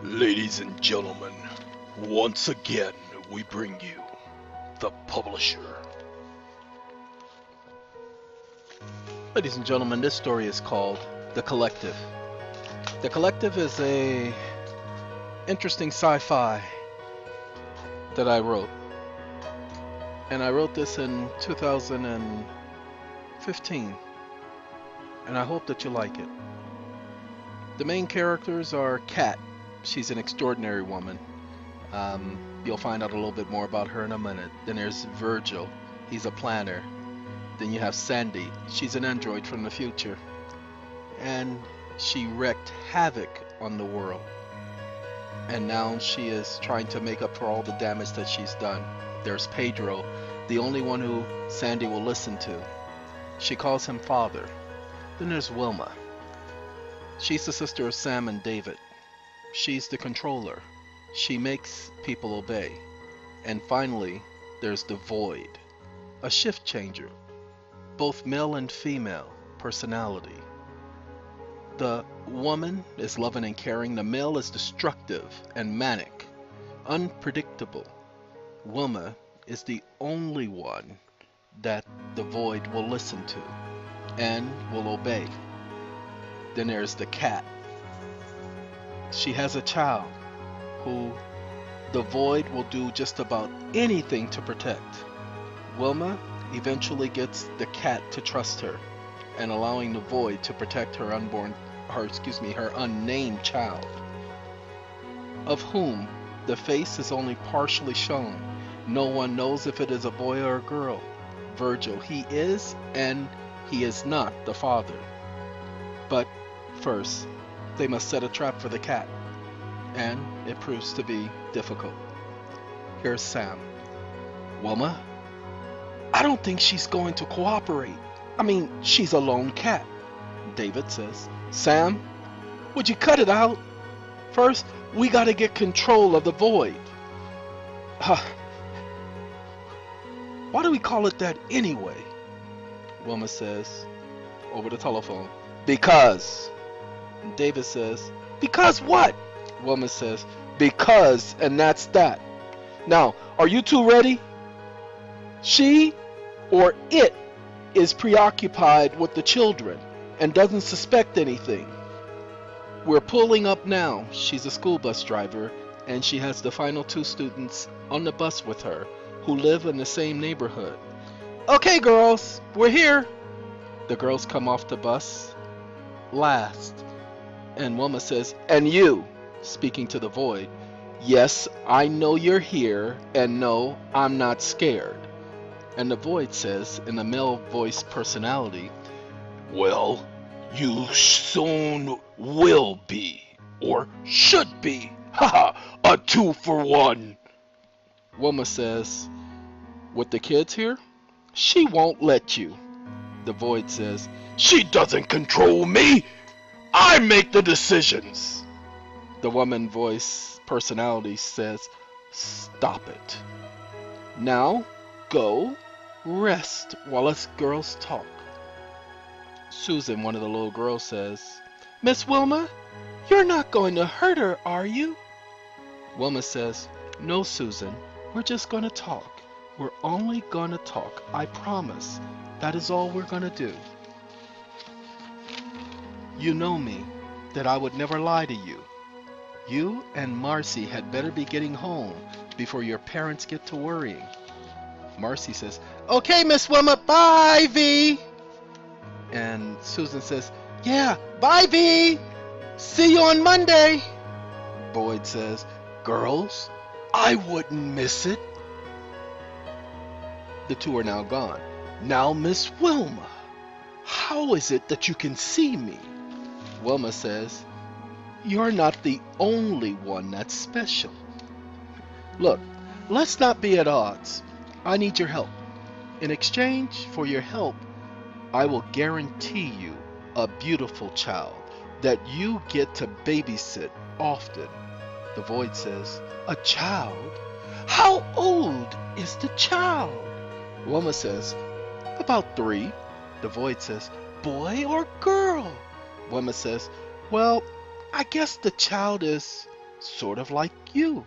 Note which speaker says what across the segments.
Speaker 1: Ladies and gentlemen, once again we bring you the publisher.
Speaker 2: Ladies and gentlemen, this story is called The Collective. The Collective is a interesting sci-fi that I wrote. And I wrote this in 2015. And I hope that you like it. The main characters are Kat. She's an extraordinary woman. You'll find out a little bit more about her in a minute. Then there's Virgil. He's a planner. Then you have Sandy. She's an android from the future. And she wreaked havoc on the world. And now she is trying to make up for all the damage that she's done. There's Pedro, the only one who Sandy will listen to. She calls him father. Then there's Wilma. She's the sister of Sam and David. She's the controller. She makes people obey. And finally, there's the Void, a shift changer, both male and female personality. The woman is loving and caring. The male is destructive and manic, unpredictable. Wilma is the only one that the Void will listen to and will obey. Then there's the Cat. She has a child who the Void will do just about anything to protect. Wilma eventually gets the Cat to trust her and allowing the Void to protect her her unnamed child, of whom the face is only partially shown. No one knows if it is a boy or a girl. Virgil, he is and he is not the father. But first, they must set a trap for the Cat, and it proves to be difficult. Here's Sam. Wilma, I don't think she's going to cooperate. I mean, she's a lone cat. David says, Sam, would you cut it out? First, we gotta get control of the Void. Why do we call it that anyway? Wilma says, over the telephone, because. David says, because what? Wilma says, because, and that's that. Now, are you two ready? She or it is preoccupied with the children and doesn't suspect anything. We're pulling up now. She's a school bus driver and she has the final two students on the bus with her who live in the same neighborhood. Okay, girls, we're here. The girls come off the bus last. And Wilma says, and you, speaking to the Void, yes, I know you're here, and no, I'm not scared. And the Void says, in a male voice personality,
Speaker 1: Well, you soon will be, or should be. Haha, a 2-for-1.
Speaker 2: Wilma says, with the kids here, she won't let you. The Void says,
Speaker 1: She doesn't control me. I make the decisions.
Speaker 2: The woman voice personality says, stop it. Now, go rest while us girls talk. Susan, one of the little girls, says, Miss Wilma, you're not going to hurt her, are you? Wilma says, no, Susan, we're just going to talk. We're only going to talk, I promise. That is all we're going to do. You know me, that I would never lie to you. You and Marcy had better be getting home before your parents get to worrying. Marcy says, okay, Miss Wilma, bye, V. And Susan says, yeah, bye, V. See you on Monday. Boyd says, girls, I wouldn't miss it. The two are now gone. Now, Miss Wilma, how is it that you can see me? Wilma says, you're not the only one that's special. Look, let's not be at odds. I need your help. In exchange for your help, I will guarantee you a beautiful child that you get to babysit often. The Void says, a child? How old is the child? Wilma says, about 3. The Void says, boy or girl? Wilma says, well, I guess the child is sort of like you.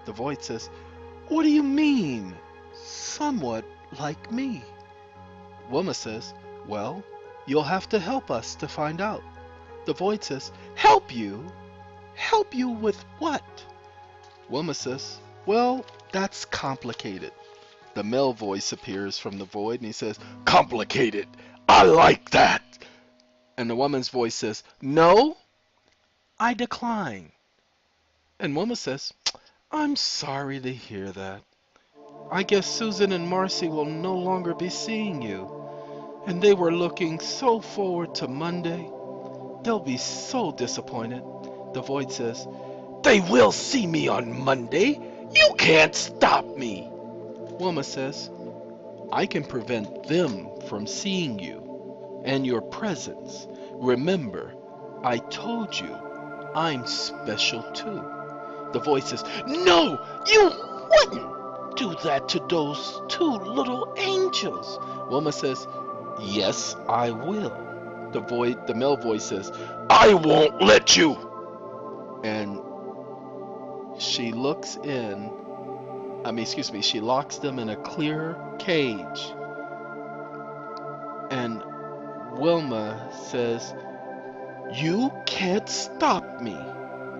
Speaker 2: The void says, what do you mean, somewhat like me? Wilma says, well, you'll have to help us to find out. The void says, help you? Help you with what? Wilma says, well, that's complicated. The male voice appears from the void and he says,
Speaker 1: Complicated. I like that.
Speaker 2: and the woman's voice says, no, I decline. And Wilma says, I'm sorry to hear that. I guess Susan and Marcy will no longer be seeing you. And they were looking so forward to Monday. They'll be so disappointed. The void says,
Speaker 1: They will see me on Monday. You can't stop me.
Speaker 2: Wilma says, I can prevent them from seeing you and your presence. Remember, I told you I'm special too. The voice says, No, you wouldn't do that to those two little angels. Wilma says, Yes, I will. The male voice says,
Speaker 1: I won't let you.
Speaker 2: and she locks them in a clear cage. And Wilma says, You can't stop me.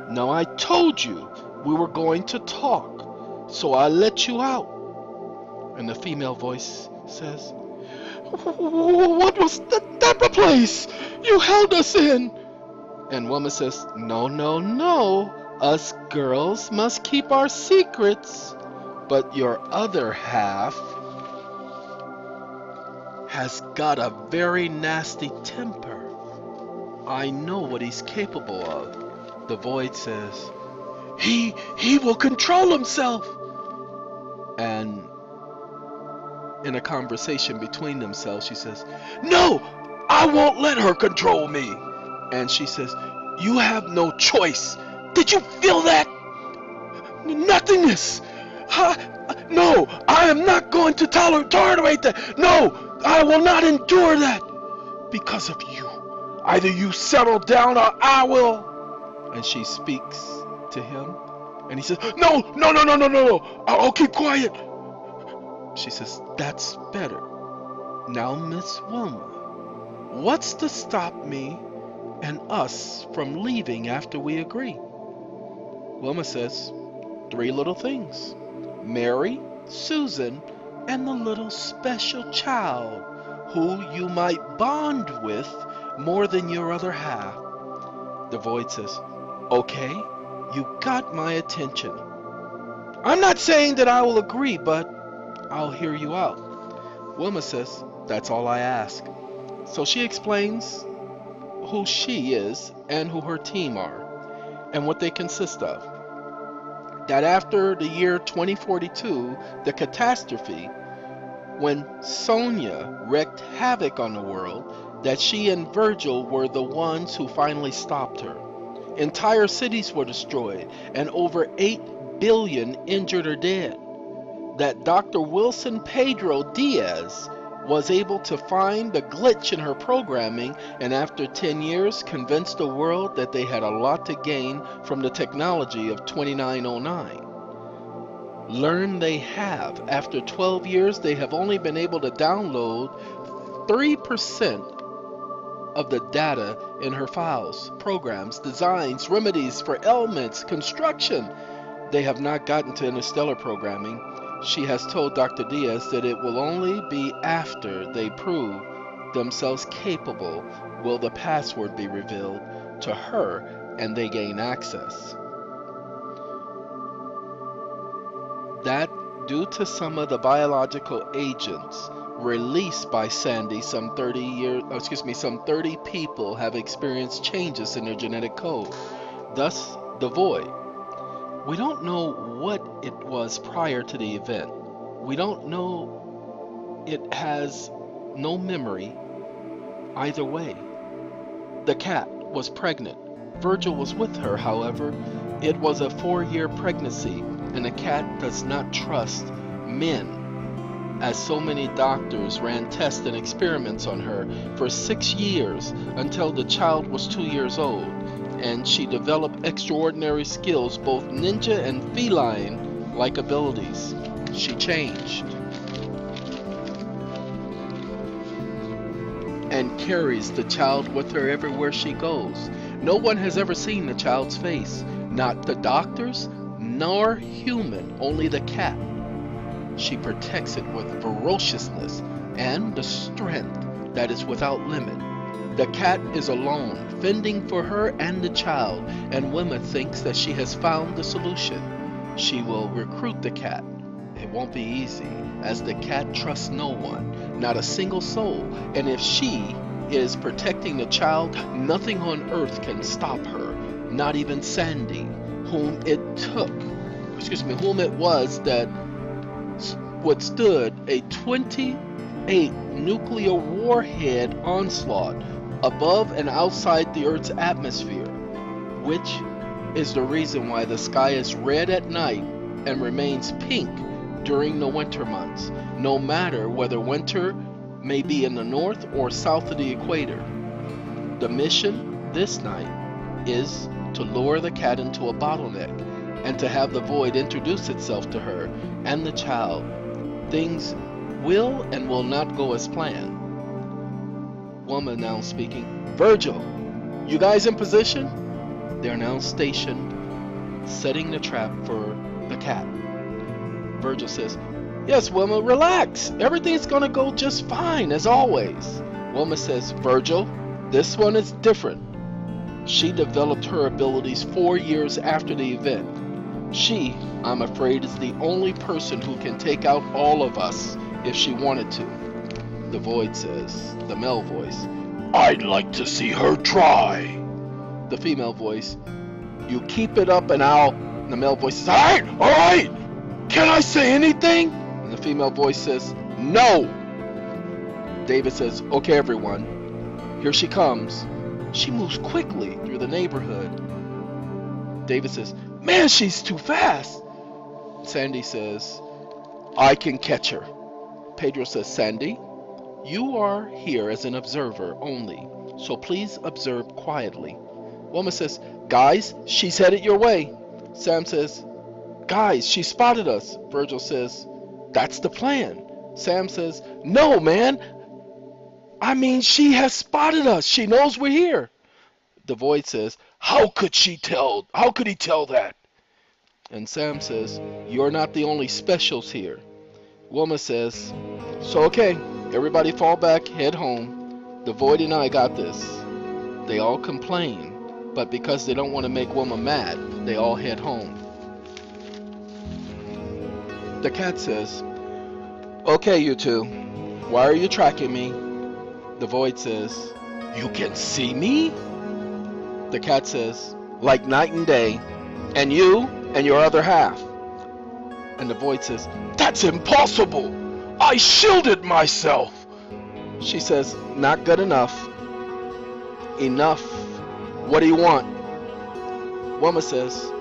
Speaker 2: Now I told you we were going to talk, so I let you out. And the female voice says, What was that place you held us in? And Wilma says, No, no, no. Us girls must keep our secrets. But your other half has got a very nasty temper. I know what he's capable of. The void says, He will control himself. And in a conversation between themselves, she says, No, I won't let her control me. And she says, You have no choice. Did you feel that? Nothingness. No, I am not going to tolerate that. No, I will not endure that because of you. Either you settle down or I will. And she speaks to him, and he says, No. I'll keep quiet. She says, That's better. Now, Miss Wilma, what's to stop me and us from leaving after we agree? Wilma says, 3 little things. Mary, Susan, and the little special child who you might bond with more than your other half. The void says, Okay, you got my attention. I'm not saying that I will agree, but I'll hear you out. Wilma says, That's all I ask. So she explains who she is and who her team are and what they consist of. That after the year 2042, the catastrophe, when Sonia wreaked havoc on the world, that she and Virgil were the ones who finally stopped her. Entire cities were destroyed and over 8 billion injured or dead. That Dr. Wilson Pedro Diaz was able to find the glitch in her programming and after 10 years convinced the world that they had a lot to gain from the technology of 2909. Learn they have. After 12 years, they have only been able to download 3% of the data in her files, programs, designs, remedies for ailments, construction. They have not gotten to interstellar programming. She has told Dr. Diaz that it will only be after they prove themselves capable will the password be revealed to her and they gain access. That due to some of the biological agents released by Sandy, some 30 people have experienced changes in their genetic code, thus the void. We don't know what it was prior to the event. We don't know. It has no memory either way. The cat was pregnant. Virgil was with her, however. It was a 4-year pregnancy, and the cat does not trust men, as so many doctors ran tests and experiments on her for 6 years until the child was 2 years old. and she developed extraordinary skills, both ninja and feline-like abilities. She changed and carries the child with her everywhere she goes. No one has ever seen the child's face, not the doctors, nor human, only the cat. She protects it with ferociousness and the strength that is without limit. The cat is alone, fending for her and the child, and Wilma thinks that she has found the solution. She will recruit the cat. It won't be easy, as the cat trusts no one, not a single soul, and if she is protecting the child, nothing on earth can stop her, not even Sandy, whom it was that withstood a 28 nuclear warhead onslaught above and outside the Earth's atmosphere, which is the reason why the sky is red at night and remains pink during the winter months, no matter whether winter may be in the north or south of the equator. The mission this night is to lure the cat into a bottleneck and to have the void introduce itself to her and the child. Things will and will not go as planned. Woman now speaking. Virgil, you guys in position? They're now stationed, setting the trap for the cat. Virgil says, yes, Wilma, relax. Everything's gonna go just fine, as always. Wilma says, Virgil, this one is different. She developed her abilities 4 years after the event. She, I'm afraid, is the only person who can take out all of us if she wanted to. The void says, the male voice,
Speaker 1: I'd like to see her try.
Speaker 2: The female voice, you keep it up and I'll... The male voice says, all right, can I say anything? And the female voice says, no. David says, okay, everyone, here she comes. She moves quickly through the neighborhood. David says, man, she's too fast. Sandy says, I can catch her. Pedro says, Sandy, you are here as an observer only, so please observe quietly. Wilma says, guys, she's headed your way. Sam says, guys, she spotted us. Virgil says, that's the plan. Sam says, no, man. I mean, she has spotted us. She knows we're here. The void says, how could he tell that? And Sam says, you're not the only specials here. Wilma says, so okay, everybody fall back, head home. The void and I got this. They all complain, but because they don't want to make Wilma mad, they all head home. The cat says, okay, you two, why are you tracking me? The void says, you can see me? The cat says, like night and day, and you and your other half. And the void says, that's impossible! I shielded myself! She says, not good enough. Enough. What do you want? Wilma says,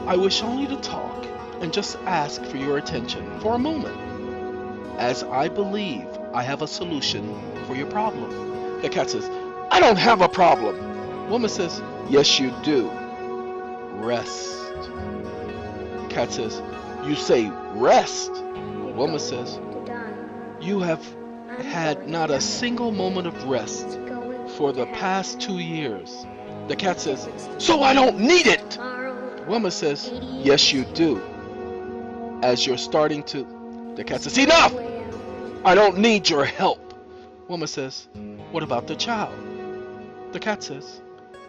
Speaker 2: I wish only to talk and just ask for your attention for a moment, as I believe I have a solution for your problem. The cat says, I don't have a problem. Wilma says, yes, you do. Rest. Cat says, you say rest. Wilma says, you have had not a single moment of rest for the past 2 years. The cat says, so I don't need it. Wilma says, yes, you do. As you're starting to... The cat says, enough! I don't need your help. Wilma says, what about the child? The cat says,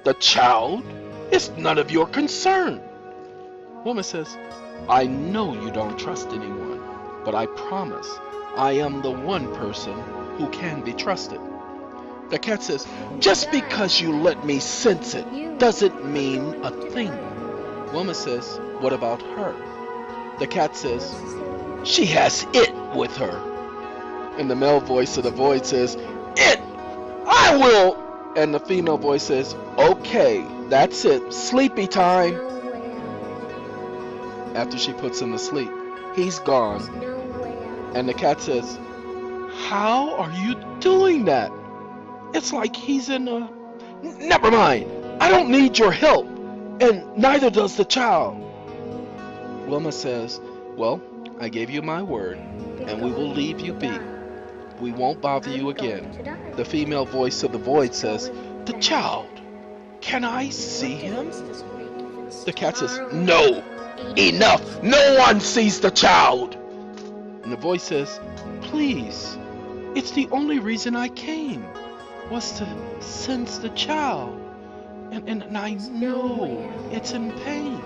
Speaker 2: the child? It's none of your concern. Wilma says, I know you don't trust anyone, but I promise I am the one person who can be trusted. The cat says, just because you let me sense it doesn't mean a thing. Wilma says, what about her? The cat says, she has it with her. And the male voice of the void says, it! I will! And the female voice says, okay, that's it, sleepy time. After she puts him to sleep, he's gone. And the cat says, how are you doing that? It's like he's in a... Never mind. I don't need your help, and neither does the child. Wilma says, well, I gave you my word, and we will leave you be. We won't bother you again. The female voice of the void says, the child, can I see him? The cat says, no, enough, no one sees the child. And the voice says, please, it's the only reason I came, was to sense the child. And I know it's in pain,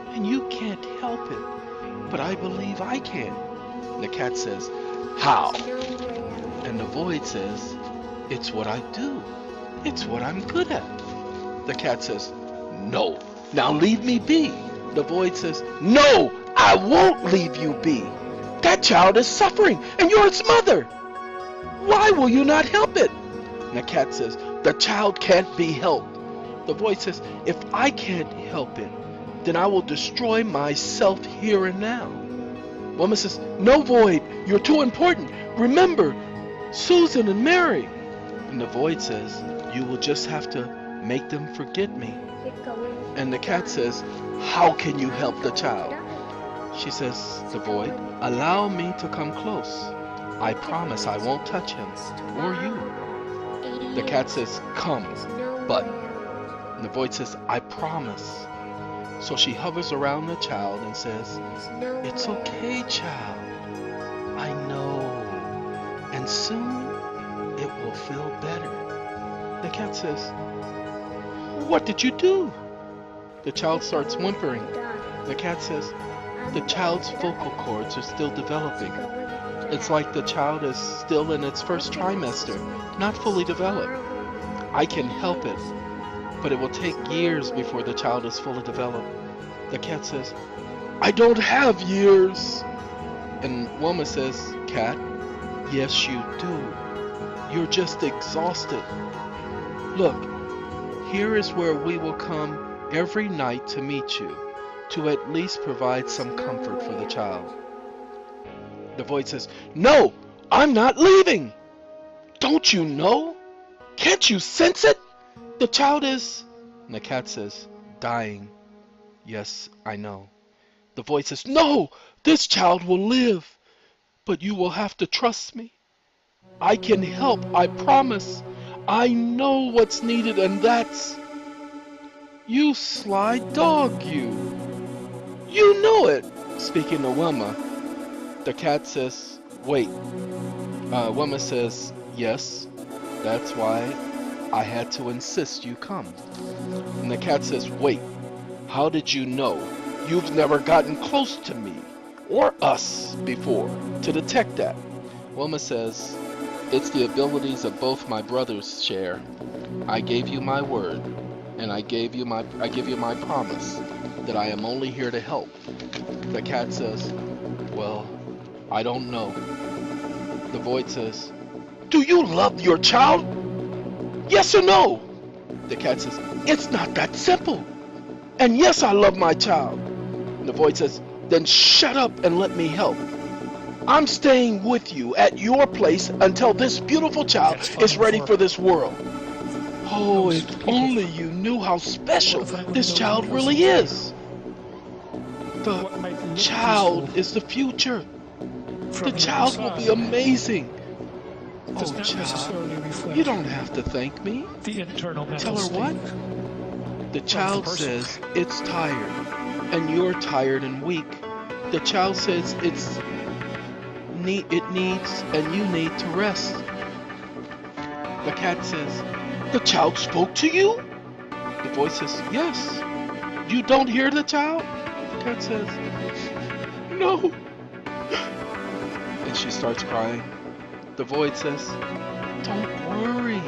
Speaker 2: and you can't help it, but I believe I can. And the cat says, how? And the void says, it's what I do. It's what I'm good at. The cat says, no, now leave me be. The void says, no, I won't leave you be. That child is suffering, and you're its mother. Why will you not help it? And the cat says, the child can't be helped. The voice says, if I can't help it, then I will destroy myself here and now. Woman says, no, void, you're too important. Remember, Susan and Mary. And the void says, you will just have to make them forget me. And the cat says, how can you help the child? She says, the void, allow me to come close. I promise I won't touch him or you. The cat says, come, but. And the void says, I promise. So she hovers around the child and says, it's okay, child. I know. And soon it will feel better. The cat says, what did you do? The child starts whimpering. The cat says, the child's vocal cords are still developing. It's like the child is still in its first trimester, not fully developed. I can help it, but it will take years before the child is fully developed. The cat says, I don't have years. And Wilma says, cat, yes you do. You're just exhausted. Look, here is where we will come every night to meet you, to at least provide some comfort for the child. The void says, no, I'm not leaving. Don't you know? Can't you sense it? The child is, and the cat says, dying. Yes, I know. The void says, no, this child will live, but you will have to trust me. I can help, I promise. I know what's needed, and that's you, sly dog, you. You know it. Speaking to Wilma, the cat says, wait. Wilma says, yes, that's why I had to insist you come. And the cat says, wait, how did you know? You've never gotten close to me or us before to detect that. Wilma says, it's the abilities of both my brothers share. I gave you my word, and I give you my promise that I am only here to help. The cat says, well, I don't know. The void says, do you love your child? Yes or no? The cat says, it's not that simple. And yes, I love my child. And the void says, then shut up and let me help. I'm staying with you at your place until this beautiful child is ready for this world. Oh, if only you knew how special this child really is. The child is the future. The child will be amazing. Oh, child, you don't have to thank me. Tell her what? The child says it's tired, and you're tired and weak. The child says it needs and you need to rest. The cat says, the child spoke to you? The voice says, yes. You don't hear the child? The cat says, no. And she starts crying. The void says, don't worry,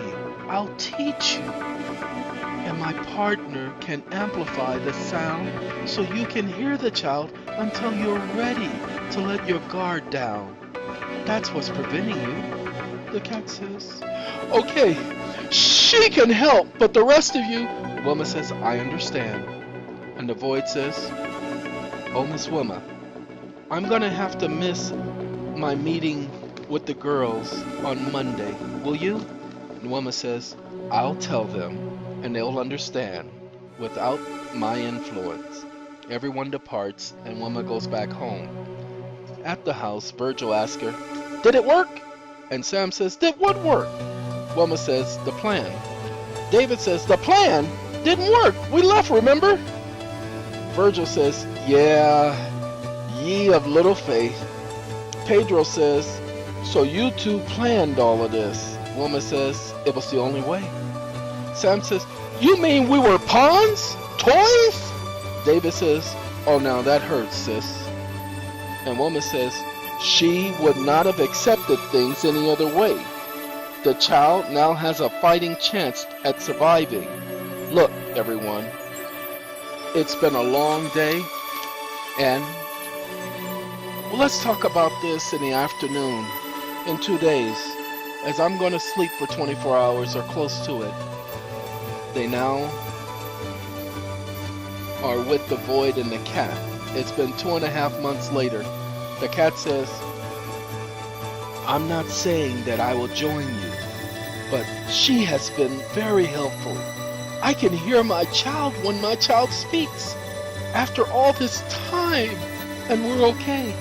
Speaker 2: I'll teach you. And my partner can amplify the sound so you can hear the child until you're ready to let your guard down. That's what's preventing you. The cat says, okay, she can help, but the rest of you, Wilma says, I understand. And the void says, oh, Miss Wilma, I'm gonna have to miss my meeting with the girls on Monday. Will you? And Wilma says, I'll tell them. and they'll understand. Without my influence. Everyone departs, and Wilma goes back home. At the house, Virgil asks her, "Did it work?" And Sam says, "Did what work?" Wilma says, "The plan." David says, "The plan didn't work. We left, remember?" Virgil says, "Yeah, ye of little faith." Pedro says, "So you two planned all of this?" Wilma says, "It was the only way." Sam says, "You mean we were pawns? Toys?" David says, "Oh, now that hurts, sis." And Wilma says, "She would not have accepted things any other way. The child now has a fighting chance at surviving. Look, everyone, it's been a long day, and let's talk about this in the afternoon, in 2 days, as I'm going to sleep for 24 hours or close to it." They now are with the Void and the cat. It's been 2.5 months later. The cat says, "I'm not saying that I will join you, but she has been very helpful. I can hear my child when my child speaks. After all this time, and we're okay."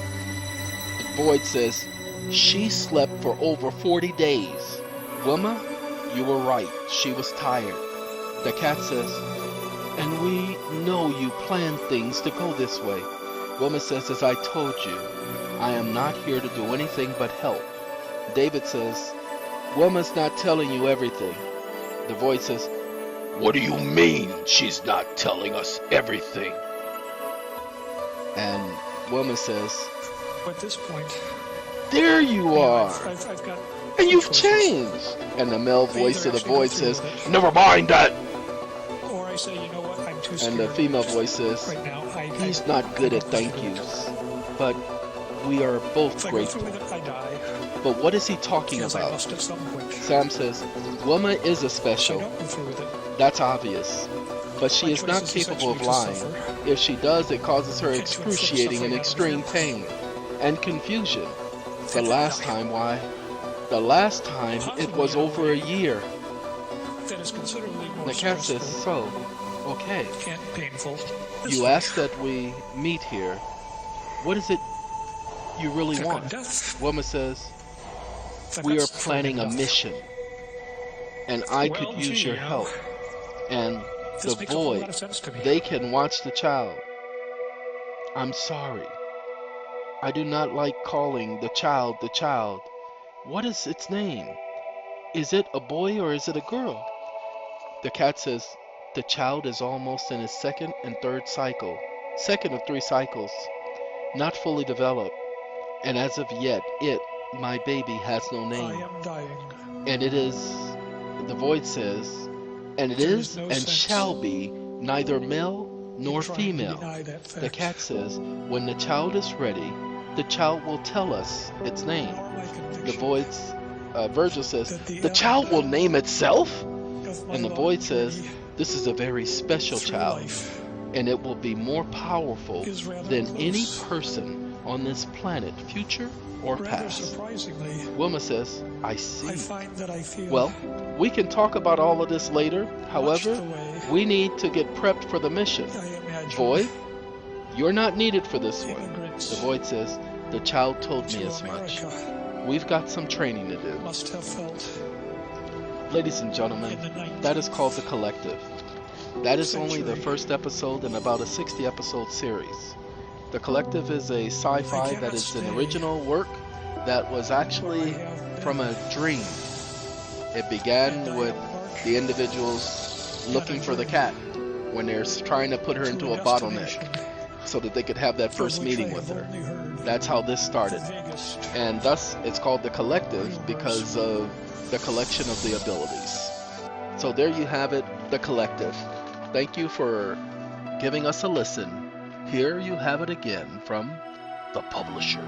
Speaker 2: The Void says, "She slept for over 40 days. Wilma, you were right. She was tired." The cat says, "And we know you planned things to go this way." Wilma says, "As I told you, I am not here to do anything but help." David says, "Wilma's not telling you everything." The Void says,
Speaker 1: What do you mean she's not telling us everything?
Speaker 2: and Wilma says,
Speaker 3: At this point,
Speaker 2: "There you are.
Speaker 3: I've got
Speaker 2: And
Speaker 3: two
Speaker 2: you've
Speaker 3: choices.
Speaker 2: changed." And the male voice of the
Speaker 3: Either
Speaker 2: Void
Speaker 3: actually go
Speaker 2: says,
Speaker 3: through with it,
Speaker 1: Never mind that.
Speaker 3: or I say, you know what, I'm too scared.
Speaker 2: and the female voice says,
Speaker 3: right now,
Speaker 2: "He's not good at thank yous, but we are both
Speaker 3: If I go through
Speaker 2: grateful."
Speaker 3: with it, I die.
Speaker 2: But what is he talking
Speaker 3: Feels I
Speaker 2: about?
Speaker 3: must at some point.
Speaker 2: Sam says, "Wilma is a
Speaker 3: If I
Speaker 2: special.
Speaker 3: don't go through with it,
Speaker 2: That's obvious. But she
Speaker 3: my
Speaker 2: is not
Speaker 3: choice is
Speaker 2: capable of
Speaker 3: essentially
Speaker 2: lying.
Speaker 3: to suffer.
Speaker 2: If she does, it causes her
Speaker 3: Can't you inflict
Speaker 2: excruciating and
Speaker 3: suffering
Speaker 2: extreme
Speaker 3: out of
Speaker 2: pain and confusion. The
Speaker 3: And
Speaker 2: last
Speaker 3: die.
Speaker 2: time, why? The last time it was over a year."
Speaker 3: That is considerably more
Speaker 2: The cat says,
Speaker 3: stressful
Speaker 2: "So, okay.
Speaker 3: and painful.
Speaker 2: You asked that we meet here. What is it you really
Speaker 3: Check on
Speaker 2: want?"
Speaker 3: death.
Speaker 2: Wilma says,
Speaker 3: I've
Speaker 2: "We
Speaker 3: got
Speaker 2: are
Speaker 3: suffering
Speaker 2: planning a
Speaker 3: enough.
Speaker 2: mission, and I
Speaker 3: Well,
Speaker 2: could use
Speaker 3: gee,
Speaker 2: your
Speaker 3: you know,
Speaker 2: help. And
Speaker 3: This
Speaker 2: the
Speaker 3: makes a whole lot
Speaker 2: Void,
Speaker 3: of sense to me.
Speaker 2: they can watch the child. I'm sorry. I do not like calling the child the child. What is its name? Is it a boy or is it a girl?" The cat says, "The child is almost in his second and third cycle, second of 3 cycles, not fully developed, and as of yet, my baby, has no
Speaker 3: I
Speaker 2: name.
Speaker 3: am dying.
Speaker 2: And it is," the Void says, "and it
Speaker 3: There
Speaker 2: is
Speaker 3: is no
Speaker 2: and
Speaker 3: sense
Speaker 2: shall be neither male nor
Speaker 3: trying to
Speaker 2: female."
Speaker 3: deny that
Speaker 2: The
Speaker 3: fact.
Speaker 2: cat says, "When the child is ready, the child will tell us its name."
Speaker 3: Nor my
Speaker 2: The
Speaker 3: conviction
Speaker 2: Void's Virgil says,
Speaker 3: that
Speaker 2: "The child will name itself?"
Speaker 3: of my
Speaker 2: And the
Speaker 3: love
Speaker 2: Void
Speaker 3: for
Speaker 2: says,
Speaker 3: thee
Speaker 2: "This is a very special
Speaker 3: through
Speaker 2: child,
Speaker 3: life
Speaker 2: and it will be more powerful
Speaker 3: is rather
Speaker 2: than any
Speaker 3: close.
Speaker 2: person on this planet, future or
Speaker 3: Rather
Speaker 2: past."
Speaker 3: surprisingly,
Speaker 2: Wilma says, "I
Speaker 3: I
Speaker 2: see.
Speaker 3: find that I feel
Speaker 2: Well, we can talk about all of this later.
Speaker 3: much
Speaker 2: However,
Speaker 3: the way
Speaker 2: we need to get prepped for the mission.
Speaker 3: I imagine
Speaker 2: Void, you're not needed for this one."
Speaker 3: immigrants
Speaker 2: The Void says, "The child told me
Speaker 3: to
Speaker 2: as much.
Speaker 3: America
Speaker 2: We've got some training to do."
Speaker 3: must have felt
Speaker 2: Ladies and gentlemen,
Speaker 3: in the 90s.
Speaker 2: that is called The Collective. That is only the first episode in about a 60 episode series. The Collective is a sci-fi that is an original work that was actually from a dream. It began with the individuals looking for the cat when they're trying to put her into a bottleneck so that they could have that first meeting with her. That's how this started. And thus it's called The Collective because of the collection of the abilities. So there you have it, The Collective. Thank you for giving us a listen. Here you have it again from the publisher.